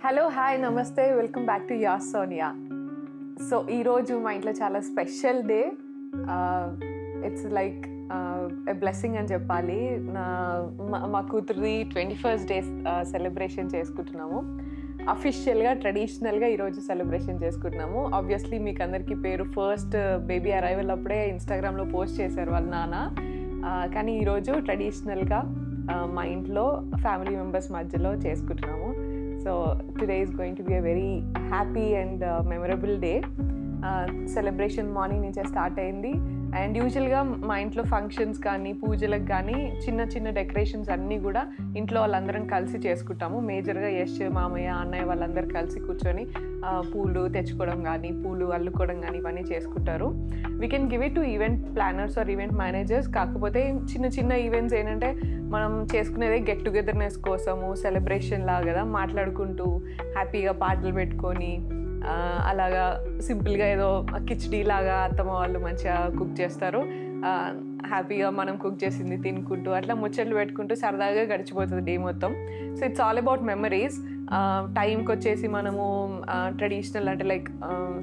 Hello hi నమస్తే welcome back to yeah Sonia. So ఈరోజు మా ఇంట్లో చాలా special day. It's like a blessing అని చెప్పాలి. మా కూతురి 21st డే సెలబ్రేషన్ చేసుకుంటున్నాము. అఫీషియల్గా ట్రెడిషనల్గా ఈరోజు సెలబ్రేషన్ చేసుకుంటున్నాము. ఆబ్వియస్లీ మీకు అందరికీ పేరు ఫస్ట్ బేబీ అరైవల్ అప్పుడే ఇన్స్టాగ్రామ్లో పోస్ట్ చేశారు వాళ్ళ నాన్న. కానీ ఈరోజు ట్రెడిషనల్గా మా ఇంట్లో ఫ్యామిలీ మెంబర్స్ మధ్యలో చేసుకుంటున్నాము. So today is going to be a very happy and memorable day. Celebration morning నుంచే స్టార్ట్ అయింది. అండ్ యూజువల్గా మా ఇంట్లో ఫంక్షన్స్ కానీ పూజలకు కానీ చిన్న చిన్న డెకరేషన్స్ అన్నీ కూడా ఇంట్లో వాళ్ళందరం కలిసి చేసుకుంటాము. మేజర్గా యశ్ మామయ్య అన్నయ్య వాళ్ళందరూ కలిసి కూర్చొని పూలు తెచ్చుకోవడం కానీ పూలు అల్లుకోవడం కానీ ఇవన్నీ చేసుకుంటారు. We can give it to event planners or event managers. కాకపోతే చిన్న చిన్న ఈవెంట్స్ ఏంటంటే మనం చేసుకునేదే గెట్ టుగెదర్నెస్ కోసము, సెలబ్రేషన్ లాగా కదా, మాట్లాడుకుంటూ హ్యాపీగా పాటలు పెట్టుకొని అలాగా సింపుల్గా ఏదో కిచడీ లాగా అత్తమ్మ వాళ్ళు మంచిగా కుక్ చేస్తారు. హ్యాపీగా మనం కుక్ చేసింది తినుకుంటూ అట్లా ముచ్చట్లు పెట్టుకుంటూ సరదాగా గడిచిపోతుంది డే మొత్తం. So it's all about memories. టైంకి వచ్చేసి మనము ట్రెడిషనల్ అంటే లైక్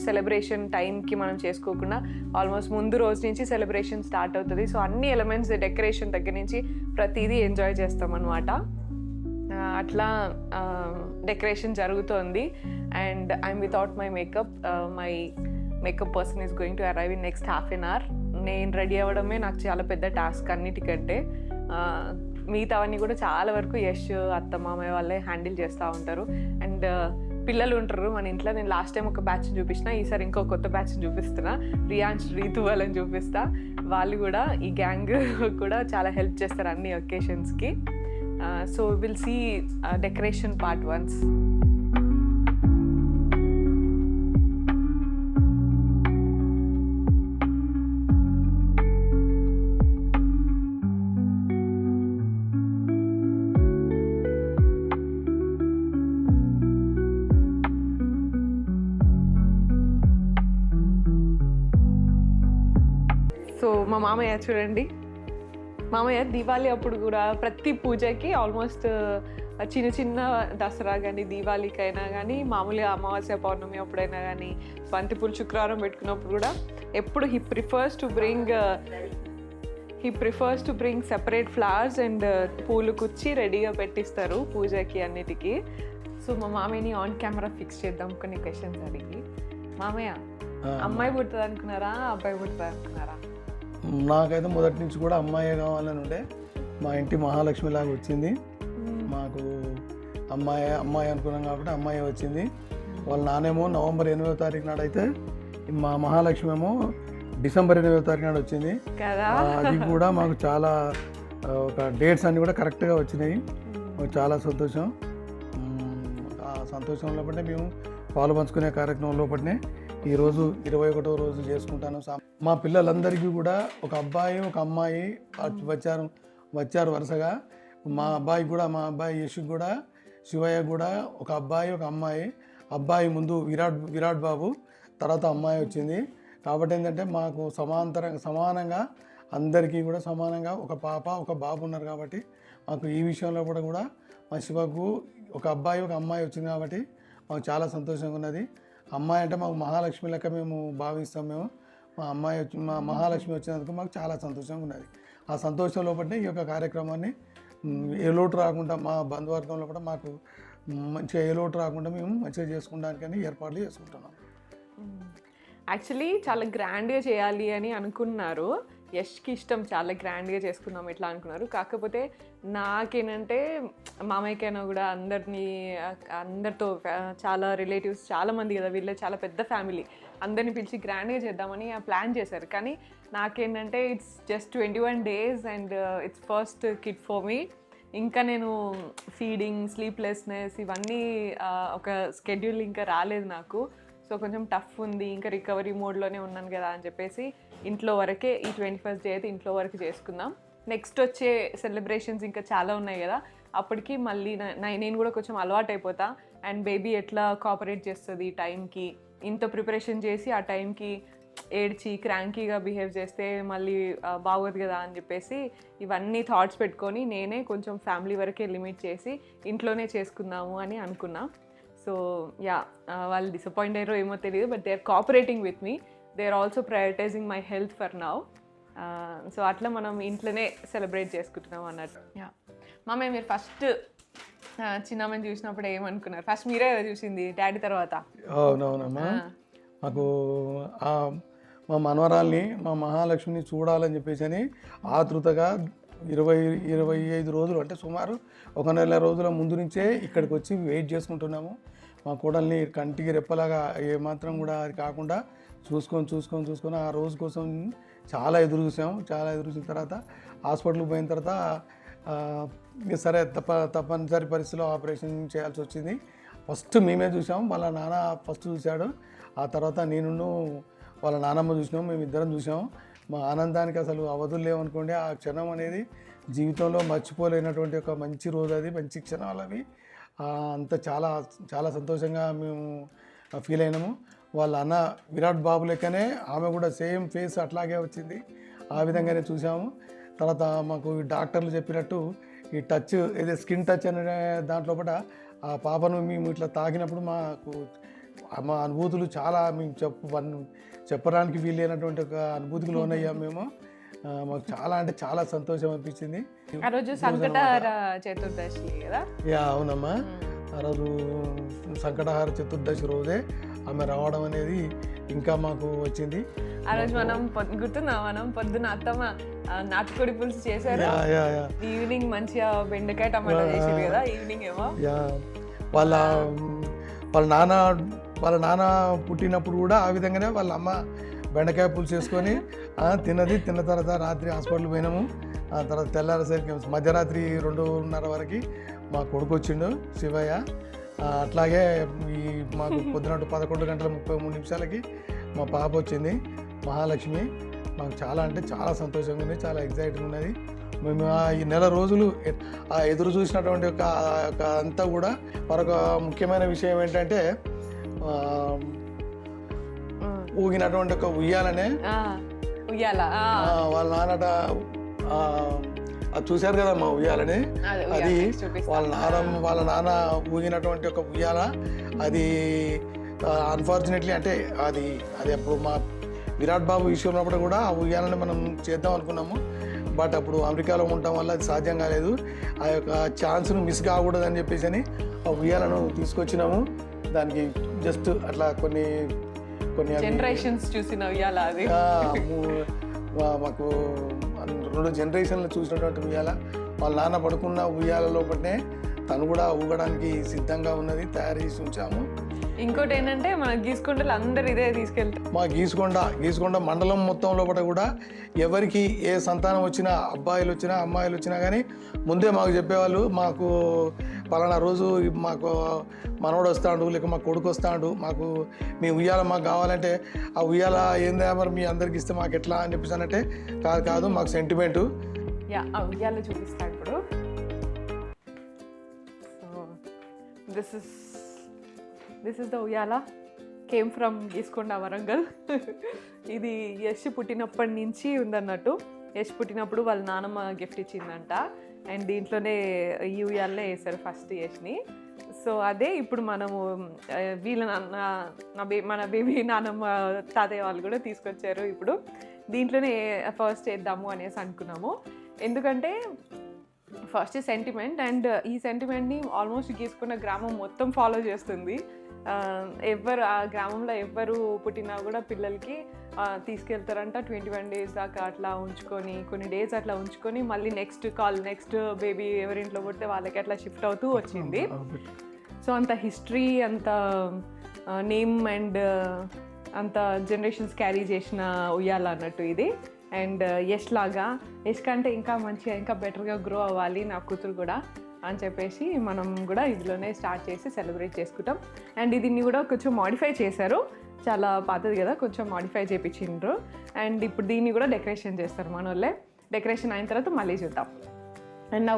సెలబ్రేషన్ టైంకి మనం చేసుకోకుండా ఆల్మోస్ట్ ముందు రోజు నుంచి సెలబ్రేషన్ స్టార్ట్ అవుతుంది. సో అన్ని ఎలిమెంట్స్ డెకరేషన్ దగ్గర నుంచి ప్రతిదీ ఎంజాయ్ చేస్తాం అన్నమాట. అట్లా డెకరేషన్ జరుగుతోంది. And I'm without my makeup. My makeup person is going to arrive in next half an hour. నేను రెడీ అవ్వడమే నాకు చాలా పెద్ద టాస్క్ అన్నిటికంటే. మిగతావన్నీ కూడా చాలా వరకు యశ్ అత్త మామయ్య వాళ్ళే హ్యాండిల్ చేస్తూ ఉంటారు. అండ్ పిల్లలు ఉంటారు మన ఇంట్లో. నేను లాస్ట్ టైం ఒక బ్యాచ్ని చూపించిన, ఈసారి ఇంకో కొత్త బ్యాచ్ని చూపిస్తున్నా. రియాన్స్ రీతు వాళ్ళని చూపిస్తా. వాళ్ళు కూడా ఈ గ్యాంగ్ కూడా చాలా హెల్ప్ చేస్తారు అన్ని ఒకేషన్స్కి. So we'll see decoration part once. So మా మామయ్య చూడండి, మామయ్య దీపావళి అప్పుడు కూడా ప్రతి పూజకి ఆల్మోస్ట్ చిన్న చిన్న దసరా కానీ దీపావళికైనా కానీ మామూలుగా అమావాస్య పౌర్ణమి అప్పుడైనా కానీ బంతిపూలు శుక్రవారం పెట్టుకున్నప్పుడు కూడా ఎప్పుడు he prefers to bring separate flowers and పూలు కుచ్చి రెడీగా పెట్టిస్తారు పూజకి అన్నిటికీ. సో మా మామయ్యని ఆన్ కెమెరా ఫిక్స్ చేద్దాం కొన్ని క్వశ్చన్స్ అడిగి. మామయ్య, అమ్మాయి పుడుతుంది అనుకున్నారా అబ్బాయి పుడుతుంది అనుకున్నారా? నాకైతే మొదటి నుంచి కూడా అమ్మాయి కావాలని ఉండే. మా ఇంటి మహాలక్ష్మి లాగా వచ్చింది. మాకు అమ్మాయి అనుకున్నాం కాబట్టి అమ్మాయి వచ్చింది. వాళ్ళ నానేమో నవంబర్ 8వ తారీఖు నాడు అయితే, మా మహాలక్ష్మి ఏమో డిసెంబర్ 8వ తారీఖు నాడు వచ్చింది. అది కూడా మాకు చాలా ఒక డేట్స్ అన్నీ కూడా కరెక్ట్గా వచ్చినాయి. చాలా సంతోషం. ఆ సంతోషంలో పట్టే మేము పాలు పంచుకునే కార్యక్రమంలో పట్టినే ఈరోజు 21వ రోజు చేసుకుంటాను. మా పిల్లలందరికీ కూడా ఒక అబ్బాయి ఒక అమ్మాయి వచ్చారు వరుసగా. మా అబ్బాయి యశ్ కూడా, శివయ్య కూడా ఒక అబ్బాయి ఒక అమ్మాయి. అబ్బాయి ముందు విరాట్ బాబు, తర్వాత అమ్మాయి వచ్చింది. కాబట్టి ఏంటంటే మాకు సమానంగా అందరికీ కూడా సమానంగా ఒక పాప ఒక బాబు ఉన్నారు. కాబట్టి మాకు ఈ విషయంలో కూడా మా శివకు ఒక అబ్బాయి ఒక అమ్మాయి వచ్చింది. కాబట్టి మాకు చాలా సంతోషంగా ఉన్నది. అమ్మాయి అంటే మాకు మహాలక్ష్మి లెక్క మేము భావిస్తాం. మా మహాలక్ష్మి వచ్చినందుకు మాకు చాలా సంతోషంగా ఉన్నది. ఆ సంతోషం లోపలనే ఈ యొక్క కార్యక్రమాన్ని ఏ లోటు రాకుండా మా బంధువర్గంలో కూడా మాకు మంచిగా ఏ లోటు రాకుండా మేము మంచిగా చేసుకోవడానికని ఏర్పాట్లు చేసుకుంటున్నాం. యాక్చువల్లీ చాలా గ్రాండ్గా చేయాలి అని అనుకున్నారు. యష్కి ఇష్టం చాలా గ్రాండ్గా చేసుకుందాం ఇట్లా అనుకున్నారు. కాకపోతే నాకేంటంటే మామయ్యకైనా కూడా అందరితో చాలా రిలేటివ్స్ చాలామంది కదా, వీళ్ళే చాలా పెద్ద ఫ్యామిలీ, అందరిని పిలిచి గ్రాండ్గా చేద్దామని ప్లాన్ చేశారు. కానీ నాకేంటంటే it's just 21 days and it's first kid for me. ఇంకా నేను ఫీడింగ్, స్లీప్లెస్నెస్ ఇవన్నీ ఒక స్కెడ్యూల్ ఇంకా రాలేదు నాకు. సో కొంచెం టఫ్ ఉంది, ఇంకా రికవరీ మోడ్లోనే ఉన్నాను కదా అని చెప్పేసి ఇంట్లో వరకే ఈ 21st డే అయితే ఇంట్లో వరకు చేసుకుందాం. నెక్స్ట్ వచ్చే సెలబ్రేషన్స్ ఇంకా చాలా ఉన్నాయి కదా, అప్పటికి మళ్ళీ నేను కూడా కొంచెం అలవాటు అయిపోతా. అండ్ బేబీ ఎట్లా కోఆపరేట్ చేస్తుంది టైంకి, ఇంత ప్రిపరేషన్ చేసి ఆ టైంకి ఏడ్చి క్రాంకీగా బిహేవ్ చేస్తే మళ్ళీ బాగోదు కదా అని చెప్పేసి ఇవన్నీ థాట్స్ పెట్టుకొని నేనే కొంచెం ఫ్యామిలీ వరకే లిమిట్ చేసి ఇంట్లోనే చేసుకుందాము అని అనుకున్నా. సో యా వాళ్ళు డిసప్పాయింట్ అయ్యారో ఏమో తెలియదు, but they are cooperating with me. They are also prioritising my health for now. So అట్లా మనం ఇంట్లోనే సెలబ్రేట్ చేసుకుంటున్నాం అన్నట్టు. యా మామయ్య, మీరు ఫస్ట్ చిన్నమ్మని చూసినప్పుడు ఏమనుకున్నారు? ఫస్ట్ మీరే చూసింది డాడీ తర్వాత. అవునవునమ్మా, మాకు మా మనవరాల్ని, మా మహాలక్ష్మిని చూడాలని చెప్పేసి అని ఆతృతగా 25 రోజులు, అంటే సుమారు 1 నెల రోజుల ముందు నుంచే ఇక్కడికి వచ్చి వెయిట్ చేసుకుంటున్నాము. మా కోడల్ని కంటికి రెప్పలాగా ఏమాత్రం కూడా అది కాకుండా చూసుకొని ఆ రోజు కోసం చాలా ఎదురు చూసాము. చాలా ఎదురు చూసిన తర్వాత హాస్పిటల్కి పోయిన తర్వాత సరే తప్పనిసరి పరిస్థితిలో ఆపరేషన్ చేయాల్సి వచ్చింది. ఫస్ట్ మేమే చూసాము, వాళ్ళ నాన్న ఫస్ట్ చూశాడు. ఆ తర్వాత నేను వాళ్ళ నాన్నమ్మ చూసినాము, మేమిద్దరం చూసాము. మా ఆనందానికి అసలు అవధులు లేవనుకోండి. ఆ క్షణం అనేది జీవితంలో మర్చిపోలేనటువంటి ఒక మంచి రోజు, అది మంచి క్షణాలు అవి. అంత చాలా చాలా సంతోషంగా మేము ఫీల్ అయినాము. వాళ్ళ అన్న విరాట్ బాబు లెక్కనే ఆమె కూడా సేమ్ ఫేస్ అట్లాగే వచ్చింది, ఆ విధంగానే చూసాము. తర్వాత మాకు డాక్టర్లు చెప్పినట్టు ఈ టచ్, ఏదో స్కిన్ టచ్ అనే దాంట్లో కూడా ఆ పాపను మేము ఇట్లా తాకినప్పుడు మా అనుభూతులు చాలా మేము చెప్పడానికి వీలైనటువంటి ఒక అనుభూతికి లోనయ్యాము మేము. మాకు చాలా అంటే చాలా సంతోషం అనిపించింది. ఆ రోజు సంకటహార చతుర్దశి కదా? యా అవునమ్మా, ఆ రోజు సంకటహార చతుర్దశి రోజే ఆమె రావడం అనేది ఇంకా మాకు వచ్చింది. ఆ రోజు మనం గుర్తుందా, మనం పొద్దున అత్తమ్మ నాటుకోడి పులుసు చేశారు, ఈవినింగ్ మంచిగా బెండకాయ టమాటా చేసారు కదా ఈవినింగ్ ఏమో. వాళ్ళ నాన్న పుట్టినప్పుడు కూడా ఆ విధంగానే వాళ్ళ అమ్మ బెండకాయ పులుసు చేసుకొని తిన్న తర్వాత రాత్రి హాస్పిటల్ పోయినాము. ఆ తర్వాత తెల్లారేసరికి మధ్యరాత్రి 2:30 వరకు మా కొడుకు వచ్చిండు శివయ్య. అట్లాగే మాకు పొద్దున 11:33 మా పాప వచ్చింది మహాలక్ష్మి. మాకు చాలా అంటే చాలా సంతోషంగా ఉంది, చాలా ఎగ్జైటింగ్ ఉన్నది. మేము ఈ నెల రోజులు ఎదురు చూసినటువంటి ఒక అంతా కూడా మరొక ముఖ్యమైన విషయం ఏంటంటే ఊగినటువంటి ఒక ఉయ్యాలనే వాళ్ళ నాన్నట అది చూశారు కదా మా ఉయ్యాలని, అది వాళ్ళ నాన్న ఊగినటువంటి ఒక ఉయ్యాల. అది అన్ఫార్చునేట్లీ అంటే అది అప్పుడు మా విరాట్ బాబు విషయంలో కూడా ఆ ఉయ్యాలని మనం చేద్దాం అనుకున్నాము. బట్ అప్పుడు అమెరికాలో ఉండటం వల్ల అది సాధ్యం కాలేదు. ఆ యొక్క ఛాన్స్ను మిస్ కాకూడదు అని చెప్పేసి అని ఆ ఉయ్యాలను తీసుకొచ్చినాము. దానికి జస్ట్ అట్లా కొన్ని జనరేషన్స్ చూసిన ఉయ్యాల అది. మాకు 2 జనరేషన్లు చూసినటువంటి ఉయ్యాల. వాళ్ళ నాన్న పడుకున్న ఉయ్యాల లోపలనే తను కూడా ఊగడానికి సిద్ధంగా ఉన్నది, తయారు చేసి ఉంచాము. ఇంకోటి ఏంటంటే మన గీసుకొండలు అందరు ఇదే తీసుకెళ్తారు. మా గీసుకొండ మండలం మొత్తం లోపల కూడా ఎవరికి ఏ సంతానం వచ్చినా, అబ్బాయిలు వచ్చినా అమ్మాయిలు వచ్చినా కానీ ముందే మాకు చెప్పేవాళ్ళు, మాకు పలానా రోజు మాకు మనవడు వస్తాడు, లేక మా కొడుకు వస్తాడు, మాకు మీ ఉయ్యాల మాకు కావాలంటే ఆ ఉయ్యాల ఏందా మరి మీ అందరికి ఇస్తే మాకు ఎట్లా అని చెప్పేసి అంటే కాదు మాకు సెంటిమెంటు. ఆ ఉయ్యాల చూపిస్తాను ఇప్పుడు. సో దిస్ ఇస్ ద ఉయ్యాల, కేమ్ ఫ్రమ్ గీసుకొండ వరంగల్. ఇది యష్ పుట్టినప్పటి నుంచి ఉందన్నట్టు. యష్ పుట్టినప్పుడు వాళ్ళ నాన్నమ్మ గిఫ్ట్ ఇచ్చిందంట, అండ్ దీంట్లోనే ఈ ఉయ్యాలనే వేశారు ఫస్ట్ యష్ని. సో అదే ఇప్పుడు మనము వీళ్ళ మన బేబీ నాన్నమ్మ తాతయ్య వాళ్ళు కూడా తీసుకొచ్చారు. ఇప్పుడు దీంట్లోనే ఫస్ట్ వేద్దాము అనేసి అనుకున్నాము. ఎందుకంటే ఫస్ట్ సెంటిమెంట్, అండ్ ఈ సెంటిమెంట్ని ఆల్మోస్ట్ గీసుకున్న గ్రామం మొత్తం ఫాలో చేస్తుంది. ఆ గ్రామంలో ఎవరు పుట్టినా కూడా పిల్లలకి తీసుకెళ్తారంట 21 days దాకా అట్లా ఉంచుకొని, కొన్ని డేస్ అట్లా ఉంచుకొని మళ్ళీ నెక్స్ట్ బేబీ ఎవరింట్లో పుడితే వాళ్ళకి అట్లా షిఫ్ట్ అవుతూ వచ్చింది. సో అంత హిస్టరీ, అంత నేమ్ అండ్ అంత జనరేషన్స్ క్యారీ చేసిన ఉయ్యాల అన్నట్టు ఇది. అండ్ యష్ కంటే ఇంకా మంచిగా ఇంకా బెటర్గా గ్రో అవ్వాలి నా కూతురు కూడా అని చెప్పేసి మనం కూడా ఇందులోనే స్టార్ట్ చేసి సెలబ్రేట్ చేసుకుంటాం. అండ్ దీన్ని కూడా కొంచెం మాడిఫై చేశారు, చాలా పాతది కదా, కొంచెం మాడిఫై చేయించిండ్రు. అండ్ ఇప్పుడు దీన్ని కూడా డెకరేషన్ చేస్తారు మన వాళ్ళే. డెకరేషన్ అయిన తర్వాత మళ్ళీ చూద్దాం. అండ్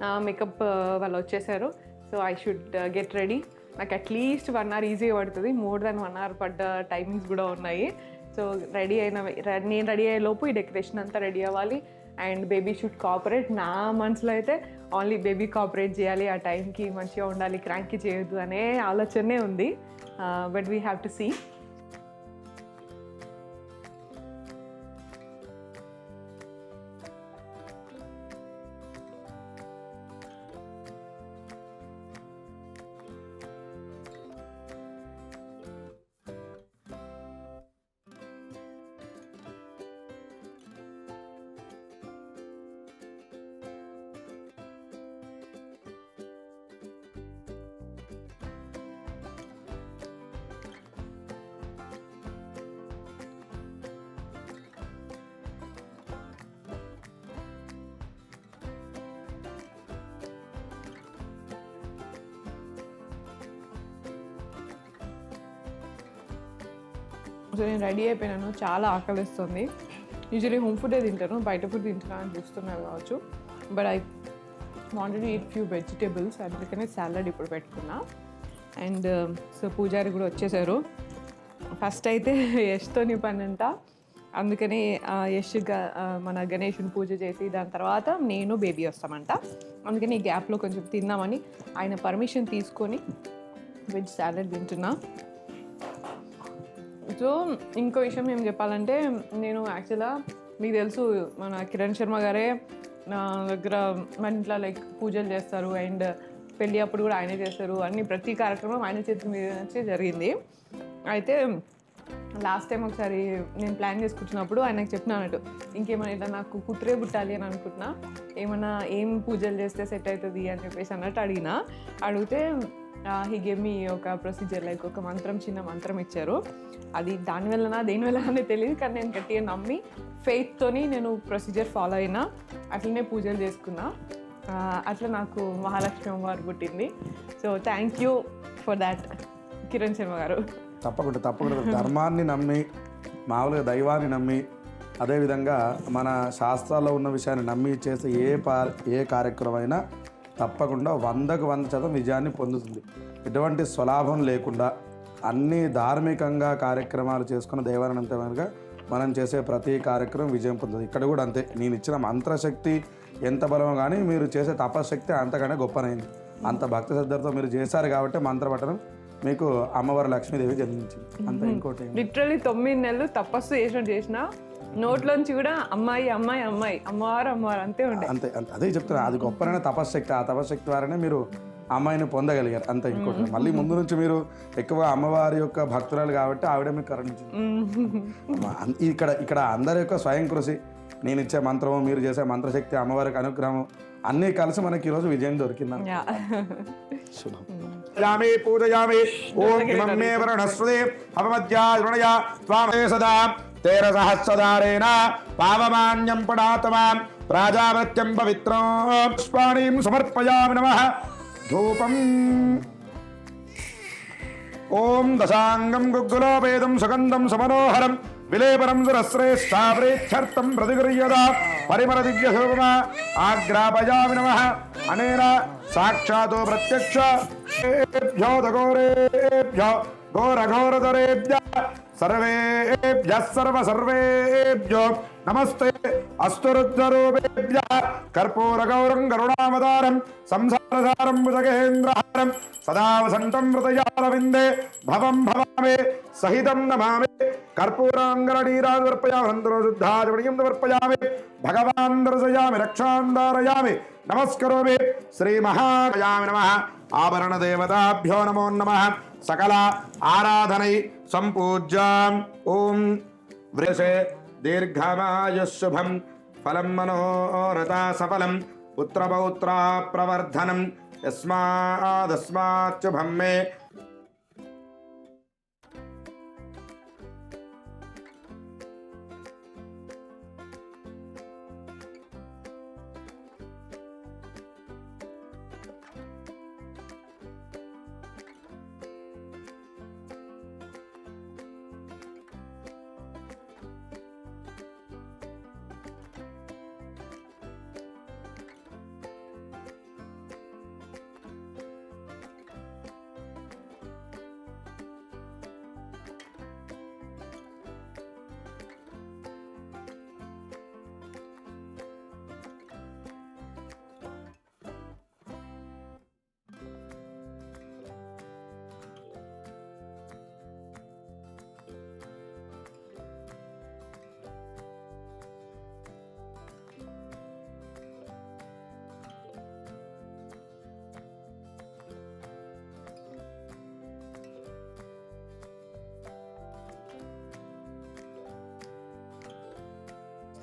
నా మేకప్ వాళ్ళు వచ్చేసారు. So I should get ready. నాకు అట్లీస్ట్ 1 hour ఈజీగా పడుతుంది, మోర్ దాన్ 1 hour పడ్డ టైమింగ్స్ కూడా ఉన్నాయి. సో నేను రెడీ అయ్యే లోపు ఈ డెకరేషన్ అంతా రెడీ అవ్వాలి. And baby should cooperate. నా మనసులో అయితే ఓన్లీ బేబీ కోఆపరేట్ చేయాలి, ఆ టైంకి మంచిగా ఉండాలి, క్రాంకీ చేయొద్దు అనే ఆలోచనే ఉంది. But we have to see. So నేను రెడీ అయిపోయినాను, చాలా ఆకలిస్తుంది. యూజువలీ హోమ్ ఫుడే తింటాను, బయట ఫుడ్ తింటున్నా అని చూస్తున్నారు కావచ్చు. But I wanted to eat few vegetables, అందుకనే సాలడ్ ఇప్పుడు పెట్టుకున్నా. అండ్ సో పూజారి కూడా వచ్చేసారు. ఫస్ట్ అయితే యష్తోని పని అంట, అందుకని యష్ మన గణేషుని పూజ చేసి దాని తర్వాత నేను బేబీ వస్తామంట. అందుకని ఈ గ్యాప్లో కొంచెం తిందామని ఆయన పర్మిషన్ తీసుకొని వెజ్ సాలడ్ తింటున్నా. సో ఇంకో విషయం ఏం చెప్పాలంటే, నేను యాక్చువల్గా మీకు తెలుసు మన కిరణ్ శర్మ గారే నా దగ్గర మన ఇంట్లో లైక్ పూజలు చేస్తారు అండ్ పెళ్ళి అప్పుడు కూడా ఆయనే చేస్తారు, అన్ని ప్రతి కార్యక్రమం ఆయన చేతి మీద నుంచే జరిగింది. అయితే లాస్ట్ టైం ఒకసారి నేను ప్లాన్ చేసుకుంటున్నప్పుడు ఆయనకు చెప్పిన అన్నట్టు, ఇంకేమైనా ఇట్లా నాకు కూతురే పుట్టాలి అని అనుకుంటున్నా, ఏమైనా ఏం పూజలు చేస్తే సెట్ అవుతుంది అని చెప్పేసి అన్నట్టు అడిగితే హీ గేవ్ మీ ఒక ప్రొసీజర్, లైక్ ఒక మంత్రం, చిన్న మంత్రం ఇచ్చారు. అది దానివల్లనా దేనివల్లనే తెలియదు, కానీ నేను గట్టిగా నమ్మి ఫెయిత్తోని నేను ప్రొసీజర్ ఫాలో అయినా, అట్లనే పూజలు చేసుకున్నా. అట్లా నాకు మహాలక్ష్మి అమ్మవారు పుట్టింది. So thank you for that Kiran Sharma గారు. తప్పకుండా ధర్మాన్ని నమ్మి, మామూలుగా దైవాన్ని నమ్మి, అదేవిధంగా మన శాస్త్రాల్లో ఉన్న విషయాన్ని నమ్మి చేసే ఏ కార్యక్రమం అయినా తప్పకుండా 100కు 100% విజయాన్ని పొందుతుంది. ఎటువంటి స్వలాభం లేకుండా అన్ని ధార్మికంగా కార్యక్రమాలు చేసుకున్న దైవానంతగా మనం చేసే ప్రతి కార్యక్రమం విజయం పొందుతుంది. ఇక్కడ కూడా అంతే, నేను ఇచ్చిన మంత్రశక్తి ఎంత బలమో కానీ మీరు చేసే తపశక్తి అంతకంటే గొప్పనైంది. అంత భక్తి శ్రద్ధతో మీరు చేశారు కాబట్టి మంత్రపఠనం మీకు అమ్మవారి లక్ష్మీదేవి జన్మించింది. అంత ఇంకోటి లిటరల్లీ 9 నెలలు తపస్సు చేసిన నోట్లోంచి కూడా అమ్మాయి అమ్మాయి అమ్మాయి అమ్మవారు అమ్మవారు అంతే ఉండే. అంతే అదే చెప్తున్నా, అది గొప్పనైన తపశక్తి. ఆ తపశక్తి ద్వారానే మీరు అమ్మాయిని పొందగలిగారు. అంత ఇంకోటి మళ్ళీ ముందు నుంచి మీరు ఎక్కువ అమ్మవారి యొక్క భక్తురాలు కాబట్టి ఆవిడ మీకు కరుణించింది. ఇక్కడ అందరి యొక్క స్వయం కృషి, నేను ఇచ్చే మంత్రము, మీరు చేసే మంత్రశక్తి, అమ్మవారికి అనుగ్రహం అన్నీ కలిసి మనకి ఈరోజు విజయం దొరికింది. శుభం. పూజయామి. ఓం ఇమం మే వరుణస్పదే అపమధ్యాయ త్వామే సదా తేర సహస్రధారేణ పావమాన్యం పడాతమాం ప్రాజాపత్యం పవిత్రం పుష్పాణీం సమర్పయామి. నమః. ధూపం. ఓం దశాంగం గుగ్గులోపేదం సుగంధం సమనోహరం విలేపనం సురశ్రేష్టావ్రేక్షర్థం ప్రతిగృహ్యత పరిమళ దివ్య శోభమ ఆగ్రాపయామి. నమః. అనేన సాక్షాతో ప్రత్యక్ష ఘోరఘోరధరేభ్య సర్వేభ్యః సర్వేభ్యో నమస్తే అస్తు రుద్రరూపేభ్య కర్పూరగౌరం గరుడావతారం సంసారసారం మృతగేంద్రహారం సదా వసంతం హృదయారవిందే భవం భవామి సహితం నమామి. కర్పూరాంగరడీరావర్పయామి నందరోశుద్ధాజమణీయం సమర్పయామి. భగవాన్ దర్శయామి రక్షాందారయామి నమస్కరోమి. శ్రీ మహాయామి నమః. ఆభరణ దేవతాభ్యో నమో నమః. సకల ఆరాధనై సంపూజ్యాం. ఓం వృషే దీర్ఘమాయుశుభం ఫలం మనోరథ సఫలం పుత్రపౌత్రా ప్రవర్ధనం యస్మాదస్మాచ్చుభం మే.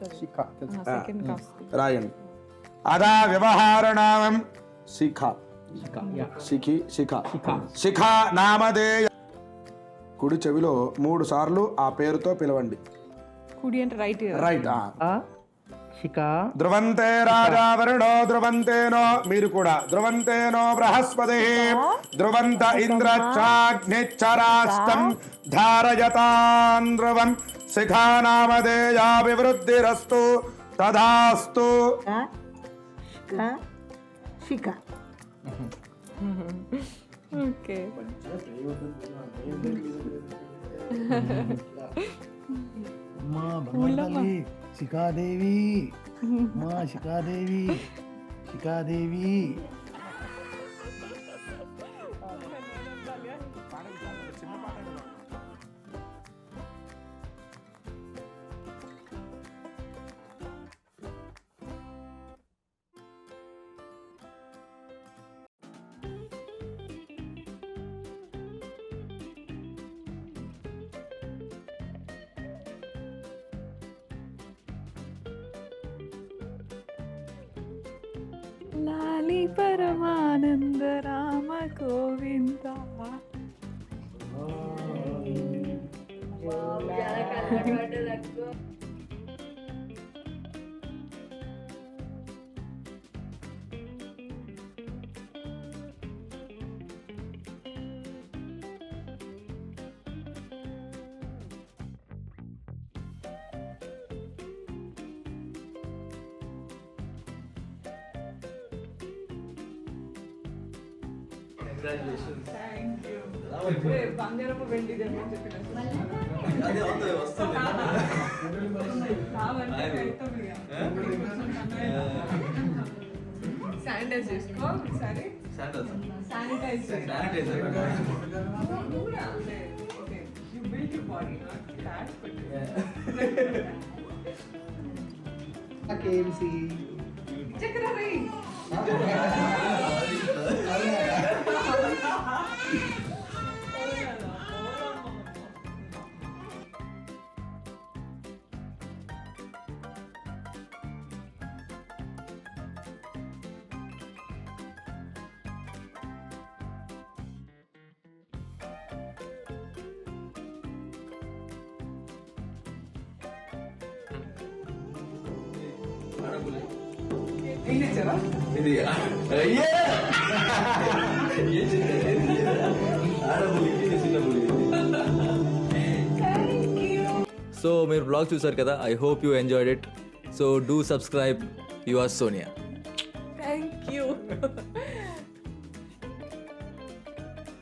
వస్తుంది శిఖ సెకండ్ వస్తుంది. రాయండి. అదా వ్యవహారనామం శిఖ. శిఖి శిఖ శిఖ నామధేయ. కుడి చెవిలో 3 సార్లు ఆ పేరుతో పిలవండి. కుడి అంటే రైట్. రైట్. శిఖా ధ్రువంతే రాజా వరుణో ధ్రువంతేనో, మీరు కూడా ధ్రువంతేనో బృహస్పతి ధ్రువంత ఇంద్రచాగ్నిచ్చరాస్తం ధారయతాన్ ధ్రువం శిఖానామధేయాభివృద్ధిరస్తు తదాస్తు. శిఖ ఓకే. మా బంగాళీ శిఖాదేవి, మా శిఖాదేవి, శిఖాదేవి. లాలి పరమానంద రామ గోవింద. బంగారపు వెండి శానిటైజ్ చేసుకో సరే. Sanitiser you build your body not fat but KMC చక్కెర రై. ఇది సో మీరు బ్లాగ్ చూసారు కదా, I hope you enjoyed it. So do subscribe your Sonia. Thank you.